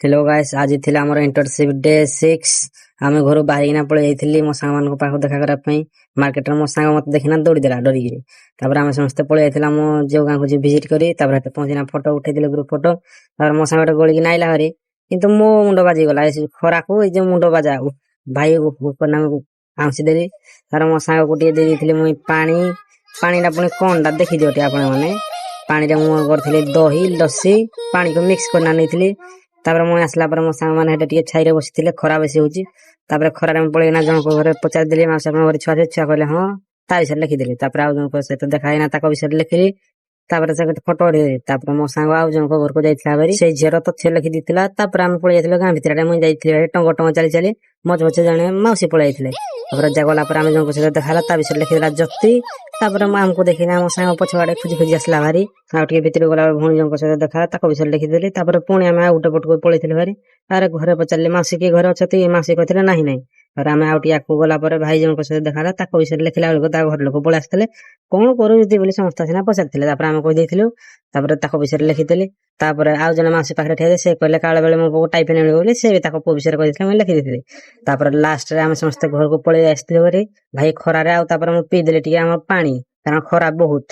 Hello guys, आज ଥିଲା ଆମର ଇଣ୍ଟର୍ନସିପ ଡେ 6। ଆମେ ଘରୁ ବାହାରିକିନା ପଳେଇ ଯାଇଥିଲି ମୋ ସାଙ୍ଗମାନଙ୍କ ପାଖକୁ ଦେଖା କରିବା ପାଇଁ। ମାର୍କେଟରେ ମୋ ସାଙ୍ଗ ମତେ ଦେଖିନା ଦୌଡ଼ିଦେଲା ଡରିକିରି। ତାପରେ ଆମେ ସମସ୍ତେ ପଳେଇ ଯାଇଥିଲା ମୋ ଯୋଉ ଗାଁକୁ ଯିଏ ଭିଜିଟ କରି। ତାପରେ ହେଠି ପହଞ୍ଚିନା ଫଟୋ ଉଠେଇଥିଲେ ଗ୍ରୁପ ଫଟୋ। ତାପରେ ମୋ ସାଙ୍ଗଟା ଗଳିକି ନାଇଲା ହରି, କିନ୍ତୁ ମୋ ମୁଣ୍ଡ ବାଜିଗଲା ଏ ଖରାକୁ। ଏଇ ଯୋଉ ମୁଣ୍ଡ ବାଜା ଭାଇ ଉପରନା ଆଉଁସି ଦେଲି। ତାପରେ ମୋ ସାଙ୍ଗକୁ ଟିକେ ଦେଇ ଦେଇଥିଲି ମୁଇଁ ପାଣିଟା ପୁଣି କଣଟା ଦେଖିଦିଅ ଟିକେ ଆପଣ ମାନେ। ପାଣିରେ ମୁଁ କରିଥିଲି ଦହି ଲସି ପାଣିକୁ ମିକ୍ସ କରିନା ନେଇଥିଲି। ତାପରେ ମୁଁ ଆସିଲା ପରେ ମୋ ସାଙ୍ଗମାନେ ହେଠି ଟିକେ ଛାଇରେ ବସିଥିଲେ, ଖରା ବେଶୀ ହଉଛି। ତାପରେ ଖରାରେ ମୁଁ ପଳେଇକିନା ଜଣଙ୍କ ଘରେ ପଚାରିଦେଲି, ମାଉସୀ ଆପଣଙ୍କ ଘରେ ଛୁଆ ଅଛି? ଛୁଆ କହିଲେ ହଁ। ତା ବିଷୟରେ ଲେଖିଦେଲି। ତାପରେ ଆଉ ଜଣଙ୍କ ସହିତ ଦେଖା ହେଇନା ତାଙ୍କ ବିଷୟରେ ଲେଖିଲି। ତାପରେ ସେ ଫଟୋ ଉଠେଇଦେଲି। ତାପରେ ମୋ ସାଙ୍ଗ ଆଉ ଜଣଙ୍କ ଘରକୁ ଯାଇଥିଲା ଭାରି, ସେଇ ଝିଅର ତଥ୍ୟ ଲେଖି ଦେଇଥିଲା। ତାପରେ ଆମେ ପଳେଇ ଯାଇଥିଲୁ ଗାଁ ଭିତରେ। ମୁଁ ଯାଇଥିଲି ଭାଇ ଟଙ୍ଗ ଚାଲି ଚାଲି ମଝେ ମଝେ ଜଣେ ମାଉସୀ ପଳେଇ ଯାଇଥିଲେ। ତାପରେ ଗଲା ପରେ ଆମେ ଜଣଙ୍କ ସହିତ ଦେଖା ହେଲା, ତା ବିଷୟରେ ଲେଖିଦେଲା ଜ୍ୟୋତି। ତାପରେ ଆମକୁ ଦେଖିନା ମୋ ସାଙ୍ଗ ପଛଆଡେ ଖୋଜି ଖୋଜି ଆସିଲା ଭାରି। ଆଉ ଟିକେ ଭିତରକୁ ଗଲାବେଳେ ଭଉଣୀ ଜଣଙ୍କ ସହିତ ଦେଖା, ତାଙ୍କ ବିଷୟରେ ଲେଖିଦେଲି। ତାପରେ ପୁଣି ଆମେ ଆଉ ଗୋଟେ ପଟକୁ ପଳେଇଥିଲୁ ଭାରି। ତାପରେ ଘରେ ପଚାରିଲି ମାଉସୀ କିଏ ଘରେ ଅଛନ୍ତି? ମାଉସୀ କହିଥିଲେ ନାହିଁ ନାହିଁ। ତାପରେ ଆମେ ଆଉ ଟିକେ ଆଗକୁ ଗଲା ପରେ ଭାଇ ଜଣଙ୍କ ସହିତ ଦେଖା ହେଲା, ତାଙ୍କ ବିଷୟରେ ଲେଖିଲା ବେଳକୁ ତା ଘର ଲୋକ ପଳେଇ ଆସିଥିଲେ। କଣ କରୁଛନ୍ତି ବୋଲି ସମସ୍ତେ ସିନା ପଚାରିଥିଲେ। ତାପରେ ଆମେ କହିଦେଇଥିଲୁ। ତାପରେ ତାଙ୍କ ବିଷୟରେ ଲେଖିଥିଲି। ତାପରେ ଆଉ ଜଣେ ମାଉସୀ ପାଖରେ ଠିଆ ସେ କହିଲେ କାଳେ ବେଳେ ମୋ ପୁଅକୁ ଟାଇଫଏଡ୍ ମିଳିବ ବୋଲି, ସେ ବି ତାଙ୍କ ପୁଅ ବିଷୟରେ କହିଥିଲେ, ମୁଁ ଲେଖିଦେଇଥିଲି। ତାପରେ ଲାଷ୍ଟରେ ଆମେ ସମସ୍ତେ ଘରକୁ ପଳେଇ ଆସିଥିଲୁ ଭାରି ଭାଇ ଖରାରେ। ଆଉ ତାପରେ ମୁଁ ପିଇଦେଲି ଟିକେ ଆମର ପାଣି, କାରଣ ଖରା ବହୁତ।